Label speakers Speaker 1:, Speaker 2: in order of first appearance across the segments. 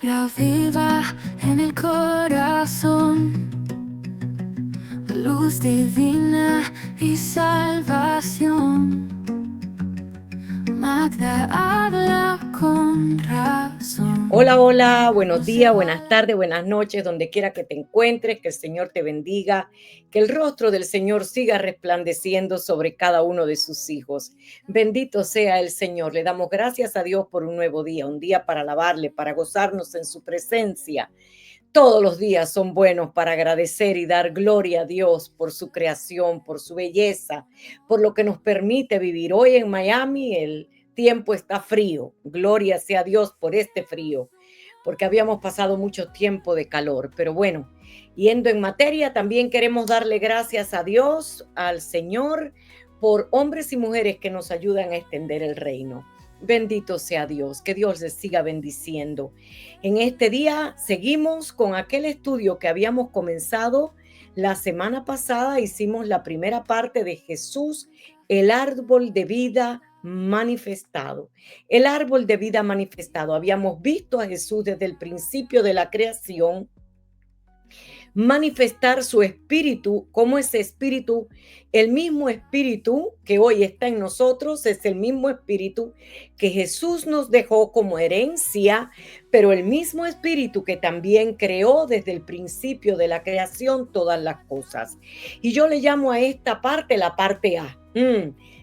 Speaker 1: Viva en el corazón, luz divina y salvación. Magda habla con razón.
Speaker 2: Hola, hola, buenos días, buenas tardes, buenas noches, donde quiera que te encuentres, que el Señor te bendiga, que el rostro del Señor siga resplandeciendo sobre cada uno de sus hijos. Bendito sea el Señor, le damos gracias a Dios por un nuevo día, un día para alabarle, para gozarnos en su presencia. Todos los días son buenos para agradecer y dar gloria a Dios por su creación, por su belleza, por lo que nos permite vivir. Hoy en Miami el tiempo está frío. Gloria sea a Dios por este frío, porque habíamos pasado mucho tiempo de calor. Pero bueno, yendo en materia, también queremos darle gracias a Dios, al Señor, por hombres y mujeres que nos ayudan a extender el reino. Bendito sea Dios, que Dios les siga bendiciendo. En este día seguimos con aquel estudio que habíamos comenzado la semana pasada. Hicimos la primera parte de Jesús, el árbol de vida manifestado. El árbol de vida manifestado. Habíamos visto a Jesús desde el principio de la creación manifestar su espíritu, como ese espíritu, el mismo espíritu que hoy está en nosotros, es el mismo espíritu que Jesús nos dejó como herencia, pero el mismo espíritu que también creó desde el principio de la creación todas las cosas. Y yo le llamo a esta parte la parte A.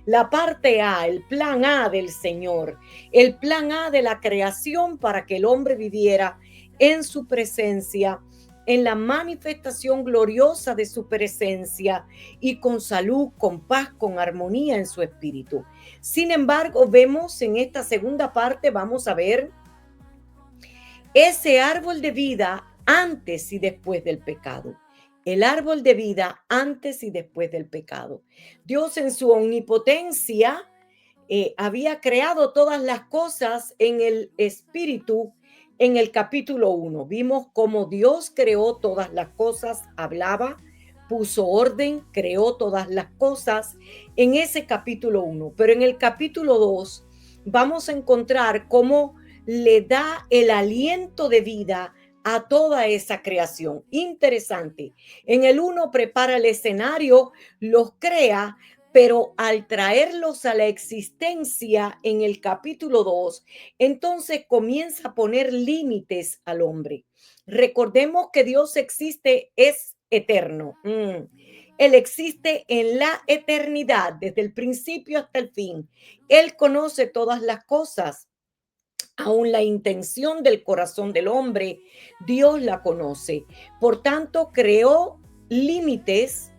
Speaker 2: La parte A, el plan A del Señor, el plan A de la creación para que el hombre viviera en su presencia, en la manifestación gloriosa de su presencia y con salud, con paz, con armonía en su espíritu. Sin embargo, vemos en esta segunda parte, vamos a ver ese árbol de vida antes y después del pecado. El árbol de vida antes y después del pecado. Dios en su omnipotencia había creado todas las cosas en el espíritu. En el capítulo 1 vimos cómo Dios creó todas las cosas, hablaba, puso orden, creó todas las cosas en ese capítulo 1. Pero en el capítulo 2 vamos a encontrar cómo le da el aliento de vida a toda esa creación. Interesante. En el 1 prepara el escenario, los crea, pero al traerlos a la existencia en el capítulo 2, entonces comienza a poner límites al hombre. Recordemos que Dios existe, es eterno. Él existe en la eternidad, desde el principio hasta el fin. Él conoce todas las cosas. Aún la intención del corazón del hombre, Dios la conoce. Por tanto, creó límites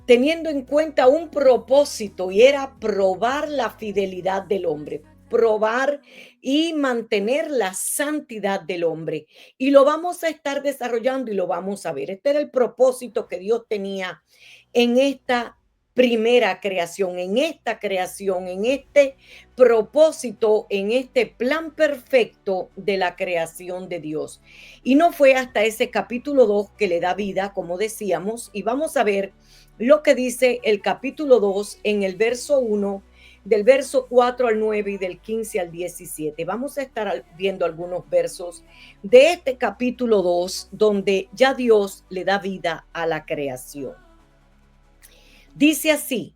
Speaker 2: teniendo en cuenta un propósito, y era probar la fidelidad del hombre, probar y mantener la santidad del hombre. Y lo vamos a estar desarrollando y lo vamos a ver. Este era el propósito que Dios tenía en esta primera creación, en esta creación, en este propósito, en este plan perfecto de la creación de Dios. Y no fue hasta ese capítulo 2 que le da vida, como decíamos, y vamos a ver lo que dice el capítulo 2 en el verso 1, del verso 4 al 9 y del 15 al 17. Vamos a estar viendo algunos versos de este capítulo 2, donde ya Dios le da vida a la creación. Dice así: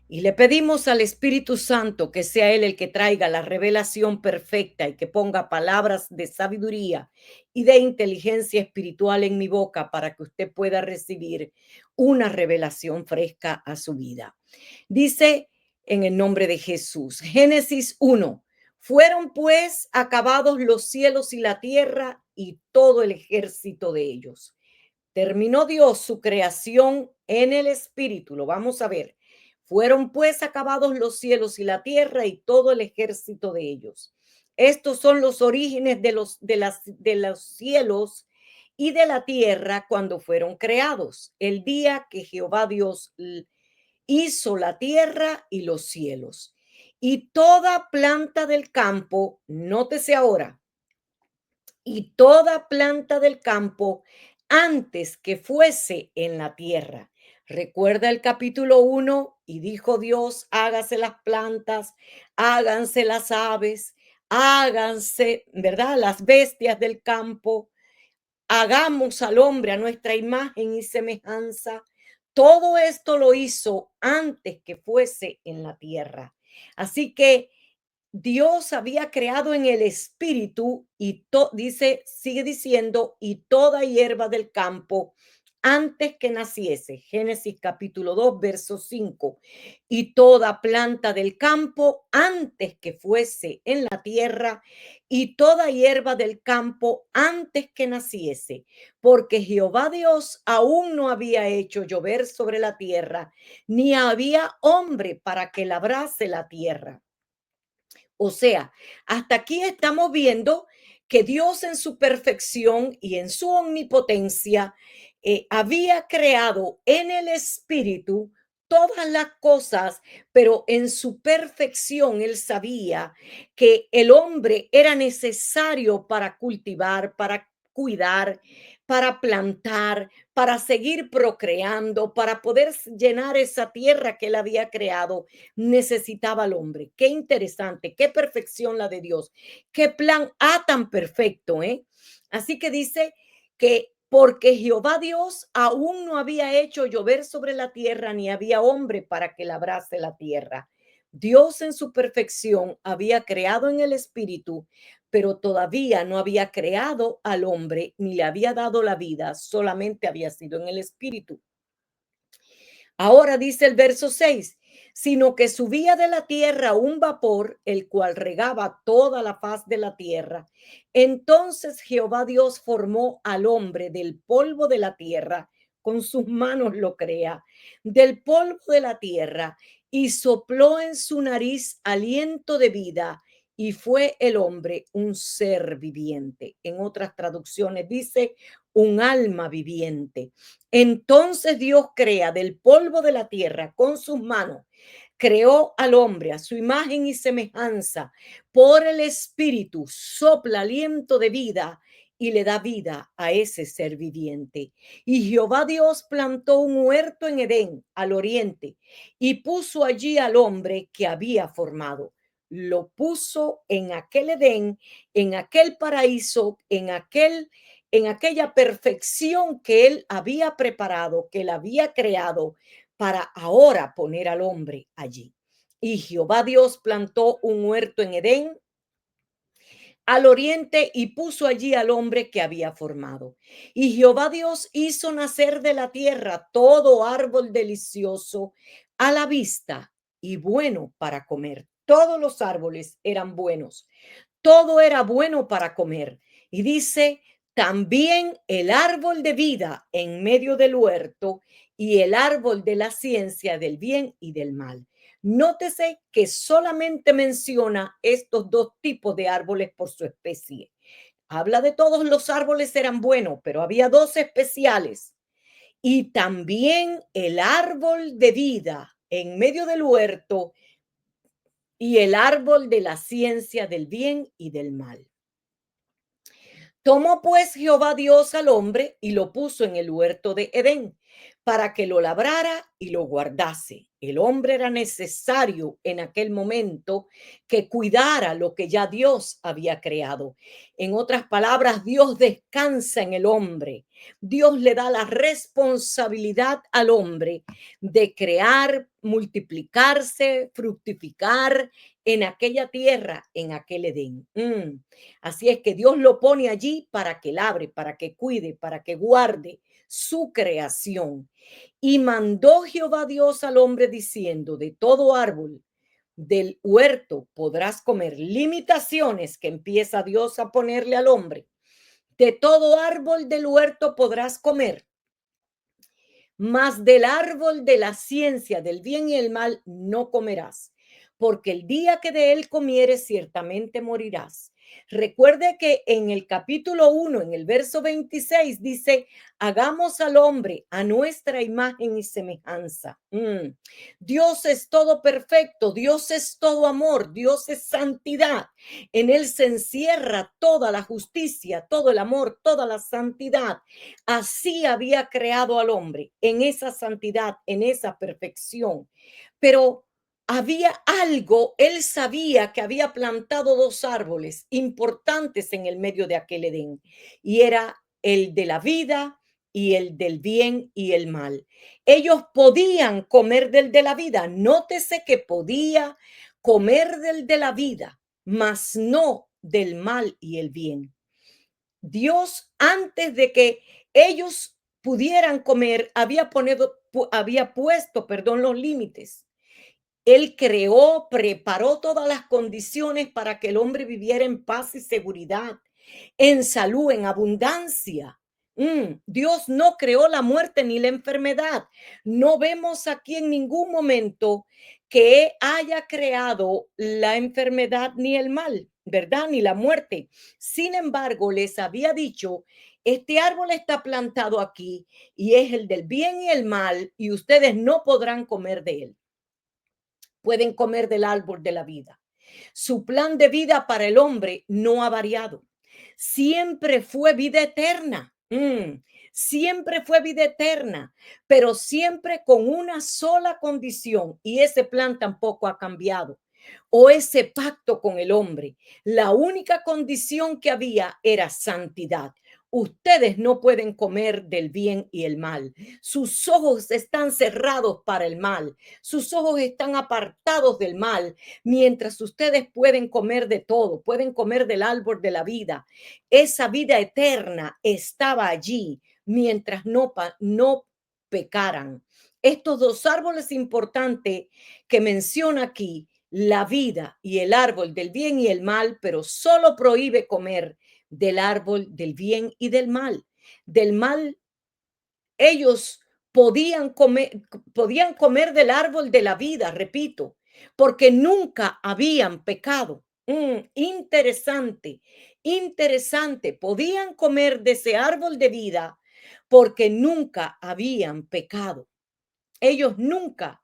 Speaker 2: y le pedimos al Espíritu Santo que sea Él el que traiga la revelación perfecta y que ponga palabras de sabiduría y de inteligencia espiritual en mi boca para que usted pueda recibir una revelación fresca a su vida. Dice en el nombre de Jesús. Génesis 1. Fueron pues acabados los cielos y la tierra y todo el ejército de ellos. Terminó Dios su creación en el espíritu, lo vamos a ver. Fueron pues acabados los cielos y la tierra y todo el ejército de ellos. Estos son los orígenes de los cielos y de la tierra cuando fueron creados, el día que Jehová Dios hizo la tierra y los cielos. Y toda planta del campo, nótese ahora, y toda planta del campo antes que fuese en la tierra. Recuerda el capítulo 1, y dijo Dios, hágase las plantas, háganse las aves, háganse, ¿verdad? Las bestias del campo, hagamos al hombre a nuestra imagen y semejanza. Todo esto lo hizo antes que fuese en la tierra. Así que Dios había creado en el espíritu y dice, sigue diciendo, y toda hierba del campo antes que naciese. Génesis capítulo 2, verso 5. Y toda planta del campo antes que fuese en la tierra y toda hierba del campo antes que naciese, porque Jehová Dios aún no había hecho llover sobre la tierra, ni había hombre para que labrase la tierra. O sea, hasta aquí estamos viendo que Dios en su perfección y en su omnipotencia había creado en el espíritu todas las cosas, pero en su perfección él sabía que el hombre era necesario para cultivar, para cuidar, para plantar, para seguir procreando, para poder llenar esa tierra que él había creado. Necesitaba al hombre. Qué interesante, qué perfección la de Dios, qué plan tan perfecto, ¿eh? Así que dice que porque Jehová Dios aún no había hecho llover sobre la tierra, ni había hombre para que labrase la tierra. Dios en su perfección había creado en el espíritu, pero todavía no había creado al hombre, ni le había dado la vida, solamente había sido en el espíritu. Ahora dice el verso 6, sino que subía de la tierra un vapor, el cual regaba toda la faz de la tierra. Entonces Jehová Dios formó al hombre del polvo de la tierra, con sus manos lo crea, del polvo de la tierra, y sopló en su nariz aliento de vida, y fue el hombre un ser viviente. En otras traducciones dice un alma viviente. Entonces Dios crea del polvo de la tierra con sus manos, creó al hombre a su imagen y semejanza. Por el Espíritu sopla aliento de vida y le da vida a ese ser viviente. Y Jehová Dios plantó un huerto en Edén, al oriente, y puso allí al hombre que había formado. Lo puso en aquel Edén, en aquel paraíso, en aquella perfección que él había preparado, que él había creado para ahora poner al hombre allí. Y Jehová Dios plantó un huerto en Edén al oriente y puso allí al hombre que había formado. Y Jehová Dios hizo nacer de la tierra todo árbol delicioso a la vista y bueno para comer. Todos los árboles eran buenos, todo era bueno para comer. Y dice, también el árbol de vida en medio del huerto y el árbol de la ciencia del bien y del mal. Nótese que solamente menciona estos dos tipos de árboles por su especie. Habla de todos los árboles eran buenos, pero había dos especiales. Y también el árbol de vida en medio del huerto y el árbol de la ciencia del bien y del mal. Tomó pues Jehová Dios al hombre y lo puso en el huerto de Edén para que lo labrara y lo guardase. El hombre era necesario en aquel momento que cuidara lo que ya Dios había creado. En otras palabras, Dios descansa en el hombre. Dios le da la responsabilidad al hombre de crear, multiplicarse, fructificar en aquella tierra, en aquel Edén. Así es que Dios lo pone allí para que labre, para que cuide, para que guarde su creación. Y mandó Jehová Dios al hombre diciendo, de todo árbol del huerto podrás comer. Limitaciones que empieza Dios a ponerle al hombre. De todo árbol del huerto podrás comer, mas del árbol de la ciencia del bien y el mal no comerás, porque el día que de él comieres ciertamente morirás. Recuerde que en el capítulo 1, en el verso 26, dice, hagamos al hombre a nuestra imagen y semejanza. Dios es todo perfecto, Dios es todo amor, Dios es santidad. En él se encierra toda la justicia, todo el amor, toda la santidad. Así había creado al hombre, en esa santidad, en esa perfección. Pero había algo, él sabía que había plantado dos árboles importantes en el medio de aquel Edén, y era el de la vida y el del bien y el mal. Ellos podían comer del de la vida. Nótese que podía comer del de la vida, mas no del mal y el bien. Dios, antes de que ellos pudieran comer, había puesto, perdón, los límites. Él creó, preparó todas las condiciones para que el hombre viviera en paz y seguridad, en salud, en abundancia. Dios no creó la muerte ni la enfermedad. No vemos aquí en ningún momento que haya creado la enfermedad ni el mal, ¿verdad? Ni la muerte. Sin embargo, les había dicho, este árbol está plantado aquí y es el del bien y el mal y ustedes no podrán comer de él. Pueden comer del árbol de la vida. Su plan de vida para el hombre no ha variado. Siempre fue vida eterna. Siempre fue vida eterna, pero siempre con una sola condición, y ese plan tampoco ha cambiado. O ese pacto con el hombre. La única condición que había era santidad. Ustedes no pueden comer del bien y el mal. Sus ojos están cerrados para el mal. Sus ojos están apartados del mal, mientras ustedes pueden comer de todo, pueden comer del árbol de la vida. Esa vida eterna estaba allí mientras no pecaran. Estos dos árboles importantes que menciona aquí, la vida y el árbol del bien y el mal, pero solo prohíbe comer del árbol del bien y del mal. Del mal, ellos podían comer del árbol de la vida, repito, porque nunca habían pecado. Interesante, interesante. Podían comer de ese árbol de vida porque nunca habían pecado. Ellos nunca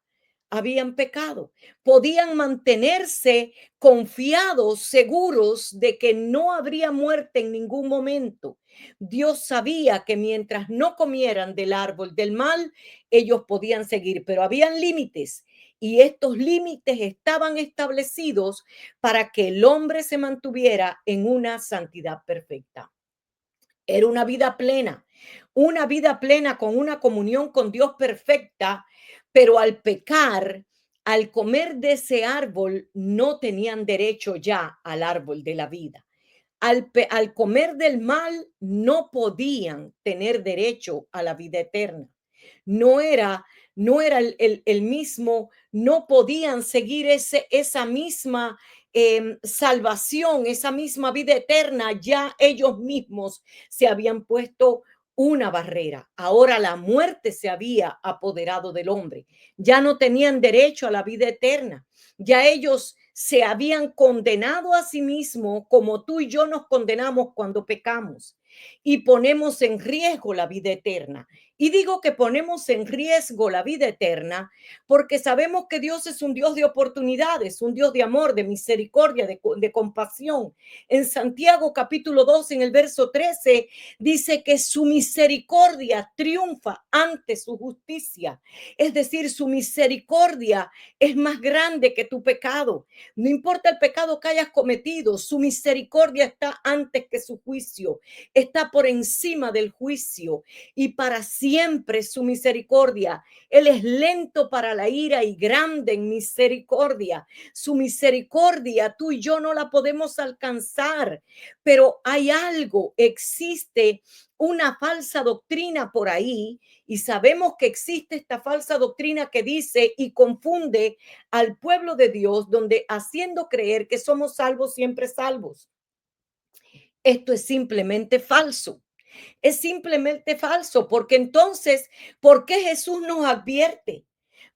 Speaker 2: habían pecado. Podían mantenerse confiados, seguros de que no habría muerte en ningún momento. Dios sabía que mientras no comieran del árbol del mal, ellos podían seguir, pero habían límites y estos límites estaban establecidos para que el hombre se mantuviera en una santidad perfecta. Era una vida plena con una comunión con Dios perfecta, pero al pecar, al comer de ese árbol, no tenían derecho ya al árbol de la vida. Al comer del mal, no podían tener derecho a la vida eterna. No era, no era el mismo, no podían seguir esa misma salvación, esa misma vida eterna, ya ellos mismos se habían puesto una barrera. Ahora la muerte se había apoderado del hombre. Ya no tenían derecho a la vida eterna. Ya ellos se habían condenado a sí mismos como tú y yo nos condenamos cuando pecamos y ponemos en riesgo la vida eterna. Y digo que ponemos en riesgo la vida eterna porque sabemos que Dios es un Dios de oportunidades, un Dios de amor, de misericordia, de compasión. En Santiago capítulo 2, en el verso 13, dice que su misericordia triunfa ante su justicia. Es decir, su misericordia es más grande que tu pecado. No importa el pecado que hayas cometido, su misericordia está antes que su juicio. Está por encima del juicio y para siempre su misericordia. Él es lento para la ira y grande en misericordia. Su misericordia, tú y yo no la podemos alcanzar, pero hay algo, existe una falsa doctrina por ahí y sabemos que existe esta falsa doctrina que dice y confunde al pueblo de Dios, donde haciendo creer que somos salvos, siempre salvos. Esto es simplemente falso. Es simplemente falso, porque entonces, ¿por qué Jesús nos advierte?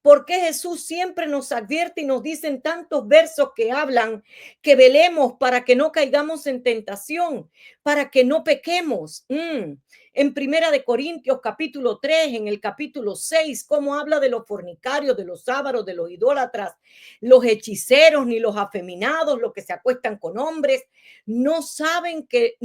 Speaker 2: ¿Por qué Jesús siempre nos advierte y nos dicen tantos versos que hablan que velemos para que no caigamos en tentación, para que no pequemos? En Primera de Corintios capítulo 3, en el capítulo 6, cómo habla de los fornicarios, de los ávaros, de los idólatras, los hechiceros, ni los afeminados, los que se acuestan con hombres, no saben que,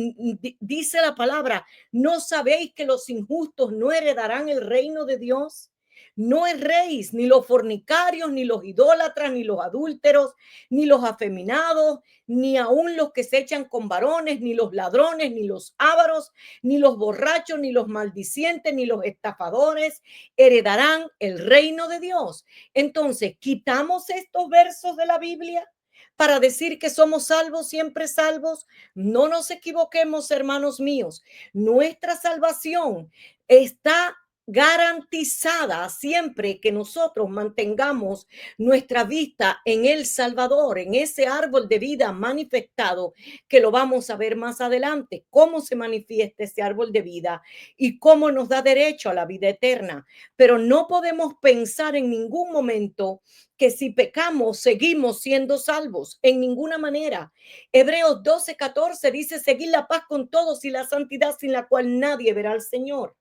Speaker 2: dice la palabra, ¿no sabéis que los injustos no heredarán el reino de Dios? no erréis, ni los fornicarios, ni los idólatras, ni los adúlteros, ni los afeminados, ni aun los que se echan con varones, ni los ladrones, ni los ávaros, ni los borrachos, ni los maldicientes, ni los estafadores heredarán el reino de Dios. Entonces, quitamos estos versos de la Biblia para decir que somos salvos, siempre salvos. No nos equivoquemos, hermanos míos. Nuestra salvación está garantizada siempre que nosotros mantengamos nuestra vista en el Salvador, en ese árbol de vida manifestado, que lo vamos a ver más adelante, cómo se manifiesta ese árbol de vida y cómo nos da derecho a la vida eterna. Pero no podemos pensar en ningún momento que si pecamos seguimos siendo salvos, en ninguna manera. Hebreos 12:14 dice: seguir la paz con todos y la santidad, sin la cual nadie verá al Señor.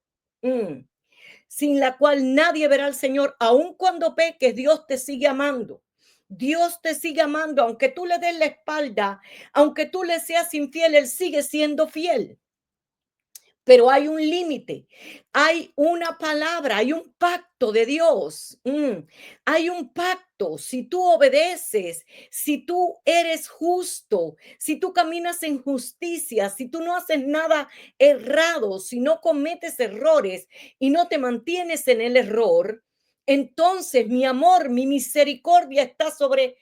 Speaker 2: Sin la cual nadie verá al Señor. Aun cuando peques, Dios te sigue amando. Dios te sigue amando, aunque tú le des la espalda, aunque tú le seas infiel, Él sigue siendo fiel. Pero hay un límite, hay una palabra, hay un pacto de Dios. Hay un pacto. Si tú obedeces, si tú eres justo, si tú caminas en justicia, si tú no haces nada errado, si no cometes errores y no te mantienes en el error, entonces mi amor, mi misericordia está sobre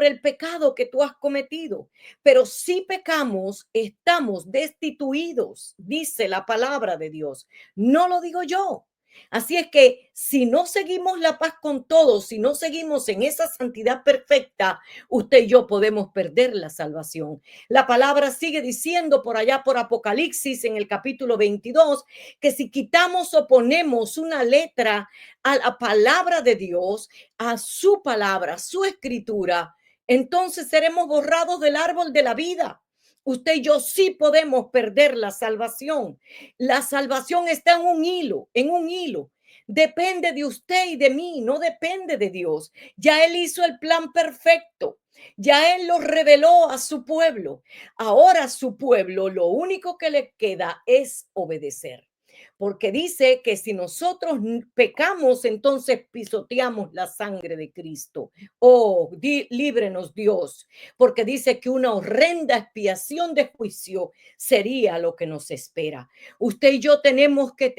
Speaker 2: el pecado que tú has cometido. Pero si pecamos, estamos destituidos, dice la palabra de Dios. No lo digo yo. Así es que si no seguimos la paz con todos, si no seguimos en esa santidad perfecta, usted y yo podemos perder la salvación. La palabra sigue diciendo por allá por Apocalipsis en el capítulo 22 que si quitamos o ponemos una letra a la palabra de Dios, a su palabra, su escritura, entonces seremos borrados del árbol de la vida. Usted y yo sí podemos perder la salvación. La salvación está en un hilo, en un hilo. Depende de usted y de mí, no depende de Dios. Ya Él hizo el plan perfecto. Ya Él lo reveló a su pueblo. Ahora a su pueblo lo único que le queda es obedecer. Porque dice que si nosotros pecamos, entonces pisoteamos la sangre de Cristo. Oh, líbrenos Dios, porque dice que una horrenda expiación de juicio sería lo que nos espera. Usted y yo tenemos que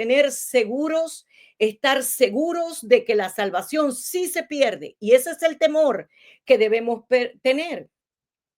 Speaker 2: estar seguros de que la salvación sí se pierde. Y ese es el temor que debemos tener.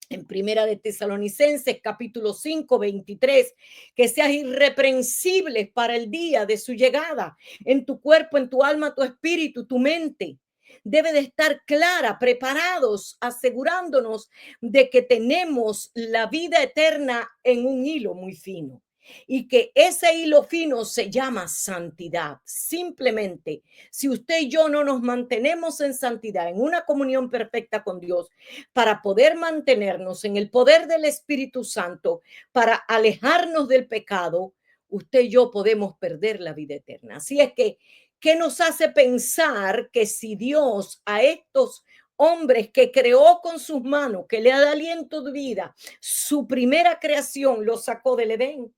Speaker 2: En Primera de Tesalonicenses, capítulo 5, 23, que seas irreprensibles para el día de su llegada, en tu cuerpo, en tu alma, tu espíritu, tu mente. Debe de estar clara, preparados, asegurándonos de que tenemos la vida eterna en un hilo muy fino. Y que ese hilo fino se llama santidad. Simplemente, si usted y yo no nos mantenemos en santidad, en una comunión perfecta con Dios, para poder mantenernos en el poder del Espíritu Santo, para alejarnos del pecado, usted y yo podemos perder la vida eterna. Así es que, ¿qué nos hace pensar que si Dios a estos hombres que creó con sus manos, que le da aliento de vida, su primera creación lo sacó del Edén?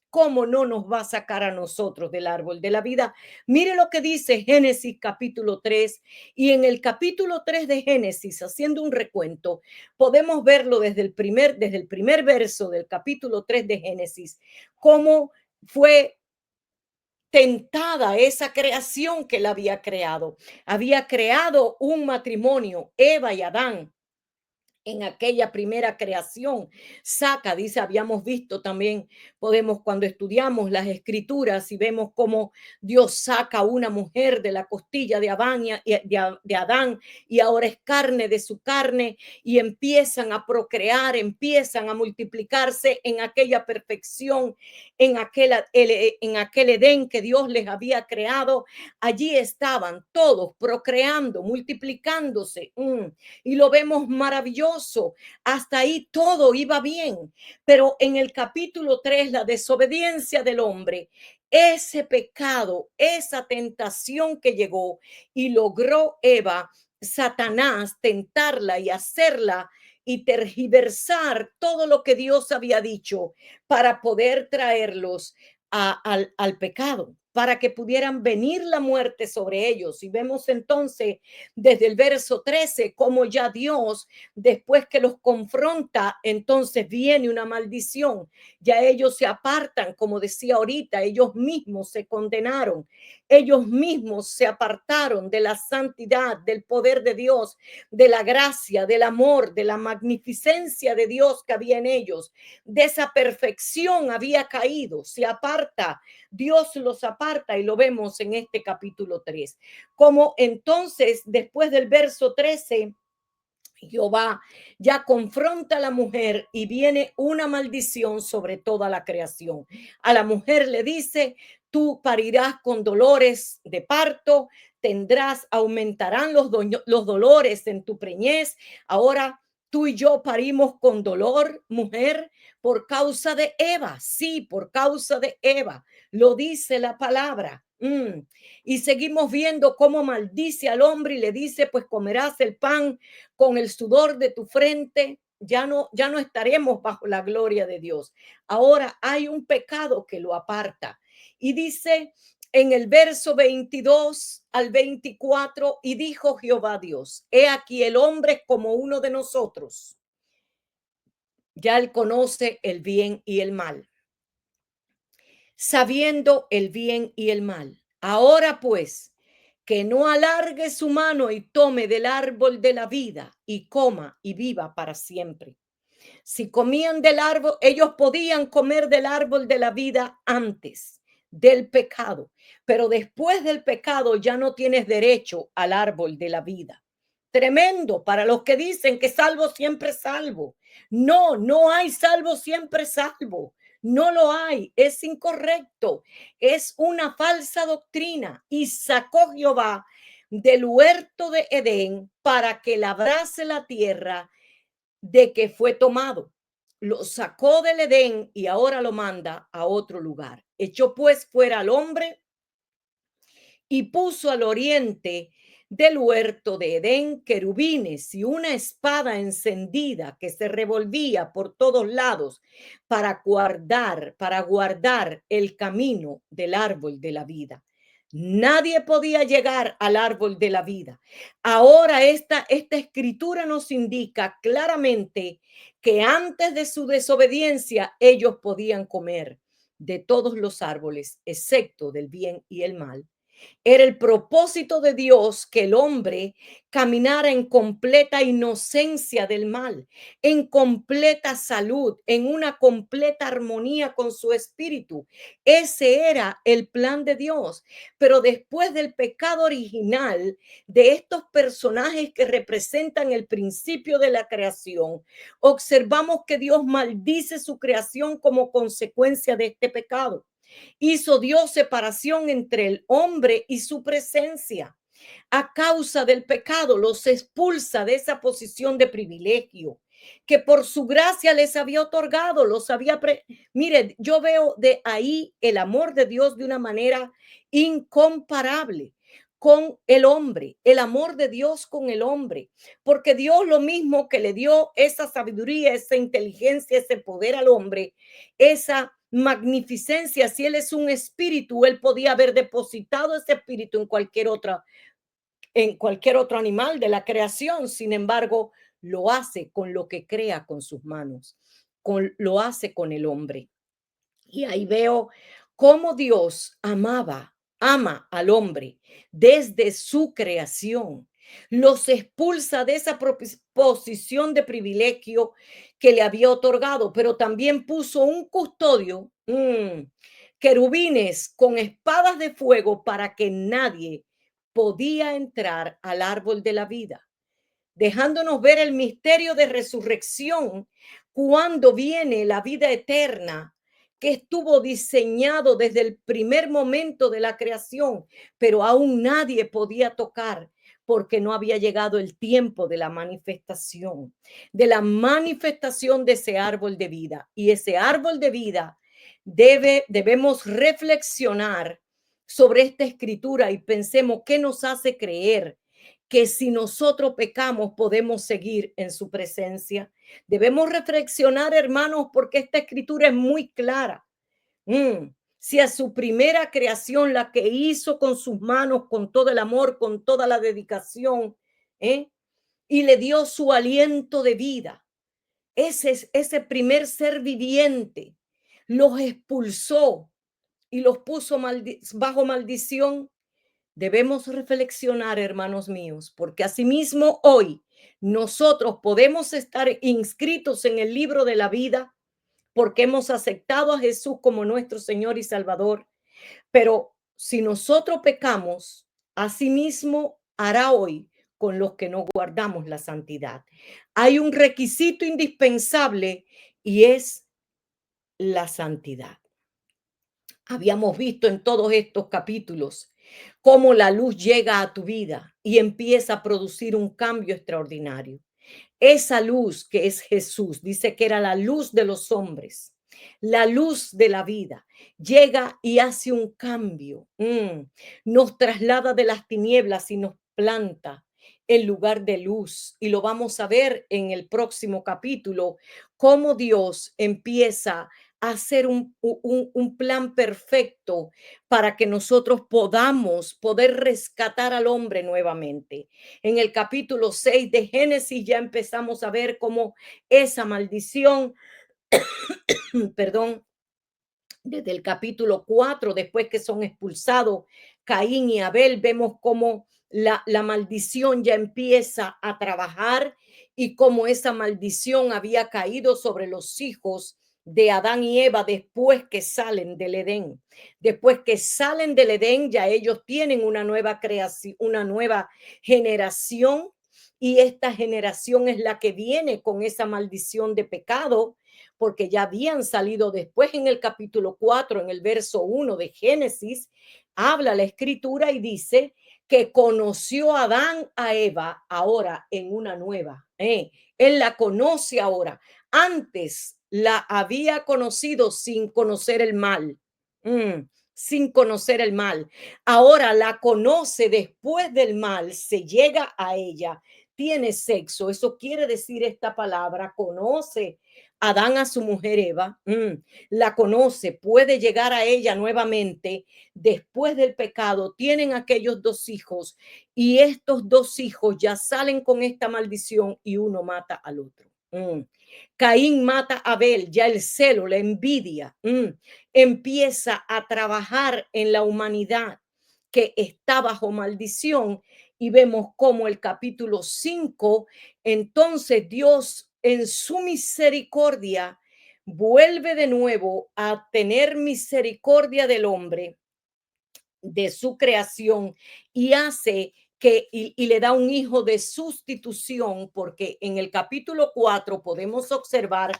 Speaker 2: ¿Cómo no nos va a sacar a nosotros del árbol de la vida? Mire lo que dice Génesis capítulo 3. Y en el capítulo 3 de Génesis, haciendo un recuento, podemos verlo desde el primer verso del capítulo 3 de Génesis, cómo fue tentada esa creación que él había creado. Había creado un matrimonio, Eva y Adán, en aquella primera creación. Dice, habíamos visto también, podemos cuando estudiamos las escrituras y vemos cómo Dios saca a una mujer de la costilla de Adán y ahora es carne de su carne y empiezan a procrear, empiezan a multiplicarse en aquella perfección, en aquel Edén que Dios les había creado. Allí estaban todos procreando, multiplicándose. Y lo vemos maravilloso. Hasta ahí todo iba bien. Pero en el capítulo 3, la desobediencia del hombre, ese pecado, esa tentación que llegó y logró Eva, Satanás, tentarla y hacerla y tergiversar todo lo que Dios había dicho para poder traerlos al pecado, para que pudieran venir la muerte sobre ellos. Y vemos entonces desde el verso 13 cómo ya Dios, después que los confronta, entonces viene una maldición. Ya ellos se apartan, como decía ahorita, ellos mismos se condenaron, ellos mismos se apartaron de la santidad, del poder de Dios, de la gracia, del amor, de la magnificencia de Dios que había en ellos, de esa perfección había caído, se aparta, Dios los aparta y lo vemos en este capítulo 3. Como entonces, después del verso 13, Jehová ya confronta a la mujer y viene una maldición sobre toda la creación. A la mujer le dice, tú parirás con dolores de parto, aumentarán los dolores en tu preñez. Ahora tú y yo parimos con dolor, mujer, por causa de Eva. Sí, por causa de Eva. Lo dice la palabra. Y seguimos viendo cómo maldice al hombre y le dice, pues comerás el pan con el sudor de tu frente. Ya no estaremos bajo la gloria de Dios. Ahora hay un pecado que lo aparta. Y dice en el verso 22 al 24, y dijo Jehová Dios, he aquí el hombre es como uno de nosotros. Ya él conoce el bien y el mal, sabiendo el bien y el mal. Ahora pues, que no alargue su mano y tome del árbol de la vida y coma y viva para siempre. Si comían del árbol, ellos podían comer del árbol de la vida antes del pecado, pero después del pecado ya no tienes derecho al árbol de la vida. Tremendo para los que dicen que salvo siempre salvo. No, no hay salvo siempre salvo. No lo hay, es incorrecto, es una falsa doctrina. Y sacó Jehová del huerto de Edén para que labrase la tierra de que fue tomado. Lo sacó del Edén y ahora lo manda a otro lugar. Echó pues fuera al hombre y puso al oriente del huerto de Edén querubines y una espada encendida que se revolvía por todos lados para guardar el camino del árbol de la vida. Nadie podía llegar al árbol de la vida. Ahora esta escritura nos indica claramente que antes de su desobediencia ellos podían comer de todos los árboles, excepto del bien y el mal. Era el propósito de Dios que el hombre caminara en completa inocencia del mal, en completa salud, en una completa armonía con su espíritu. Ese era el plan de Dios. Pero después del pecado original de estos personajes que representan el principio de la creación, observamos que Dios maldice su creación como consecuencia de este pecado. Hizo Dios separación entre el hombre y su presencia. A causa del pecado los expulsa de esa posición de privilegio que por su gracia les había otorgado, Mire, yo veo de ahí el amor de Dios de una manera incomparable con el hombre, el amor de Dios con el hombre, porque Dios lo mismo que le dio esa sabiduría, esa inteligencia, ese poder al hombre, esa magnificencia, si él es un espíritu, él podía haber depositado ese espíritu en cualquier otro animal de la creación. Sin embargo, lo hace con lo que crea con sus manos, lo hace con el hombre. Y ahí veo cómo Dios ama al hombre desde su creación. Los expulsa de esa posición de privilegio que le había otorgado, pero también puso un custodio, querubines con espadas de fuego para que nadie podía entrar al árbol de la vida, dejándonos ver el misterio de resurrección cuando viene la vida eterna que estuvo diseñado desde el primer momento de la creación, pero aún nadie podía tocar porque no había llegado el tiempo de la manifestación de ese árbol de vida. Y ese árbol de vida debemos reflexionar sobre esta escritura y pensemos qué nos hace creer que si nosotros pecamos podemos seguir en su presencia. Debemos reflexionar, hermanos, porque esta escritura es muy clara. si a su primera creación, la que hizo con sus manos, con todo el amor, con toda la dedicación, ¿eh? Y le dio su aliento de vida, ese primer ser viviente, los expulsó y los puso bajo maldición. Debemos reflexionar, hermanos míos, porque asimismo hoy nosotros podemos estar inscritos en el libro de la vida porque hemos aceptado a Jesús como nuestro Señor y Salvador. Pero si nosotros pecamos, asimismo hará hoy con los que no guardamos la santidad. Hay un requisito indispensable y es la santidad. Habíamos visto en todos estos capítulos cómo la luz llega a tu vida y empieza a producir un cambio extraordinario. Esa luz que es Jesús, dice que era la luz de los hombres, la luz de la vida, llega y hace un cambio. Nos traslada de las tinieblas y nos planta en lugar de luz. Y lo vamos a ver en el próximo capítulo, cómo Dios empieza a hacer un plan perfecto para que nosotros podamos poder rescatar al hombre nuevamente. En el capítulo 6 de Génesis ya empezamos a ver cómo esa maldición, perdón, desde el capítulo 4, después que son expulsados Caín y Abel, vemos cómo la maldición ya empieza a trabajar y cómo esa maldición había caído sobre los hijos de Adán y Eva después que salen del Edén. Después que salen del Edén, ya ellos tienen una nueva creación, una nueva generación, y esta generación es la que viene con esa maldición de pecado porque ya habían salido después en el capítulo 4, en el verso 1 de Génesis, habla la escritura y dice que conoció a Adán a Eva ahora en una nueva. Él la conoce ahora. Antes la había conocido sin conocer el mal. Sin conocer el mal. Ahora la conoce después del mal, se llega a ella, tiene sexo. Eso quiere decir esta palabra, conoce Adán a su mujer Eva, la conoce, puede llegar a ella nuevamente después del pecado, tienen aquellos dos hijos y estos dos hijos ya salen con esta maldición y uno mata al otro. Caín mata a Abel, ya el celo, la envidia, empieza a trabajar en la humanidad que está bajo maldición y vemos como el capítulo 5, entonces Dios en su misericordia vuelve de nuevo a tener misericordia del hombre, de su creación, y hace que y le da un hijo de sustitución, porque en el capítulo 4 podemos observar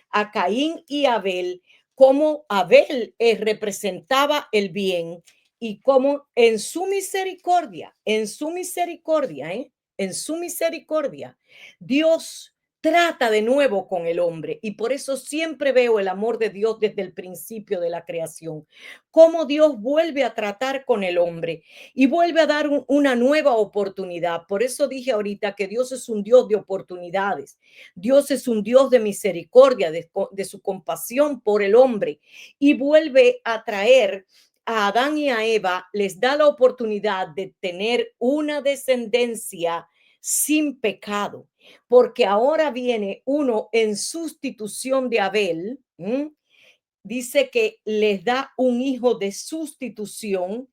Speaker 2: a Caín y Abel, cómo Abel representaba el bien y cómo en su misericordia, en su misericordia, Dios trata de nuevo con el hombre. Y por eso siempre veo el amor de Dios desde el principio de la creación, cómo Dios vuelve a tratar con el hombre y vuelve a dar una nueva oportunidad. Por eso dije ahorita que Dios es un Dios de oportunidades. Dios es un Dios de misericordia, de su compasión por el hombre, y vuelve a traer a Adán y a Eva, les da la oportunidad de tener una descendencia sin pecado, porque ahora viene uno en sustitución de Abel. Dice que les da un hijo de sustitución,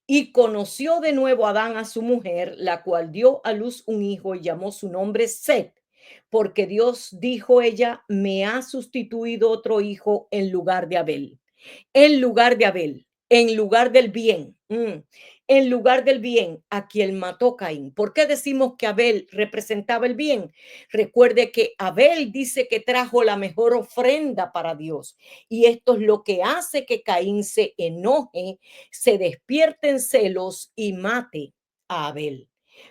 Speaker 2: y conoció de nuevo Adán a su mujer, la cual dio a luz un hijo y llamó su nombre Set, porque Dios dijo ella, me ha sustituido otro hijo en lugar de Abel, en lugar de Abel, en lugar del bien, en lugar del bien a quien mató Caín. ¿Por qué decimos que Abel representaba el bien? Recuerde que Abel dice que trajo la mejor ofrenda para Dios, y esto es lo que hace que Caín se enoje, se despierte en celos y mate a Abel.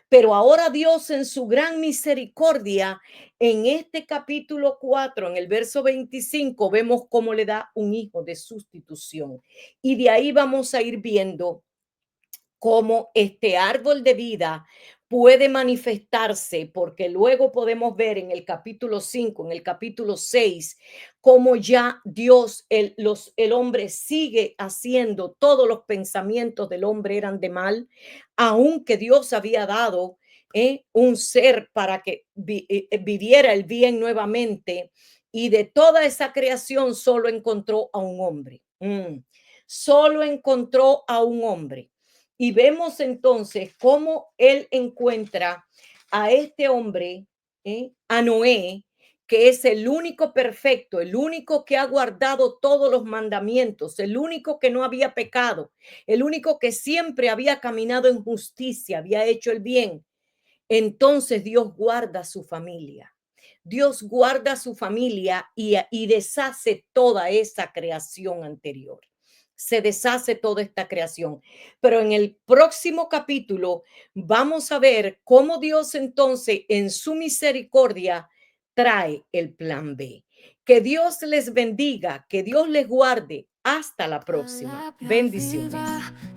Speaker 2: Pero ahora Dios en su gran misericordia, en este capítulo 4, en el verso 25, vemos cómo le da un hijo de sustitución. Y de ahí vamos a ir viendo cómo este árbol de vida puede manifestarse, porque luego podemos ver en el capítulo 5, en el capítulo 6, cómo ya Dios, el hombre sigue haciendo, todos los pensamientos del hombre eran de mal, aunque Dios había dado un ser para que viviera el bien nuevamente, y de toda esa creación solo encontró a un hombre. Solo encontró a un hombre. Y vemos entonces cómo él encuentra a este hombre, a Noé, que es el único perfecto, el único que ha guardado todos los mandamientos, el único que no había pecado, el único que siempre había caminado en justicia, había hecho el bien. Entonces Dios guarda su familia. Dios guarda su familia y deshace toda esa creación anterior. Se deshace toda esta creación. Pero en el próximo capítulo vamos a ver cómo Dios entonces en su misericordia trae el plan B. Que Dios les bendiga, que Dios les guarde. Hasta la próxima. Bendiciones.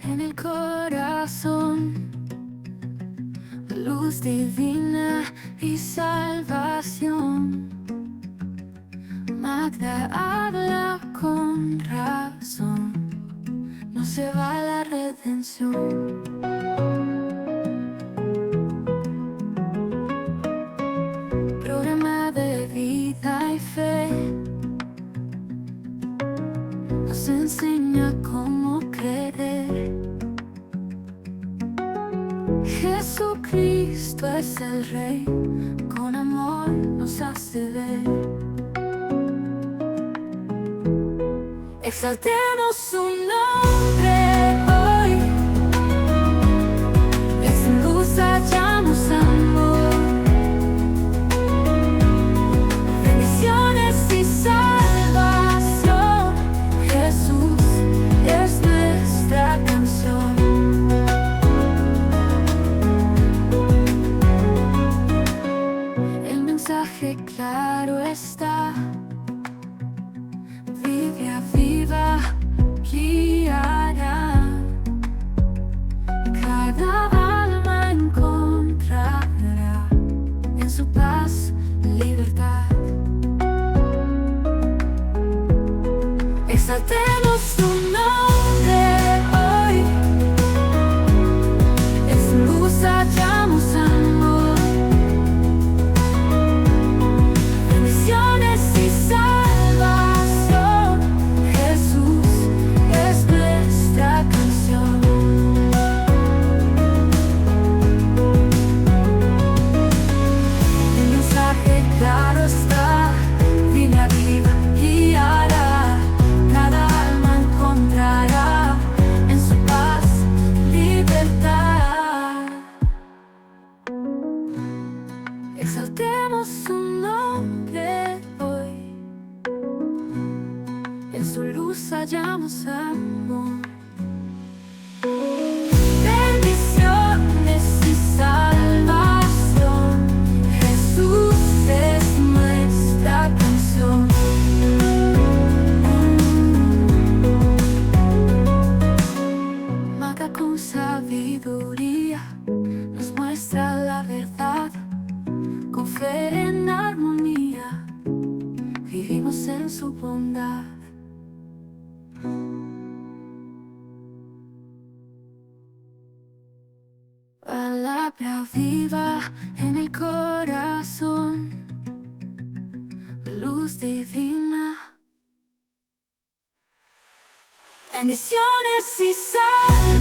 Speaker 1: En el corazón, luz divina y salvación. Magda habla con razón, no se va la redención. Programa de vida y fe nos enseña cómo creer. Jesucristo es el Rey, con amor nos hace ver. Exaltemos su nombre hoy, es luz, hallamos amor, bendiciones y salvación. Jesús es nuestra canción. El mensaje claro está, Biblia viva guiará, cada alma encontrará en su paz libertad. Exaltemos su nombre hoy, es luz, hallamos amor, bendiciones y salvación. Jesús es nuestra canción. El mensaje claro está, Biblia viva guiará, cada alma encontrará en su paz libertad. Exaltemos su nombre hoy, en su luz hallamos amor, bendiciones y salvación. Jesús es nuestra canción. Maga con sabiduría nos muestra la verdad, con fe en armonía vivimos en su bondad. Palabra viva en el corazón, luz divina, bendiciones y salvación.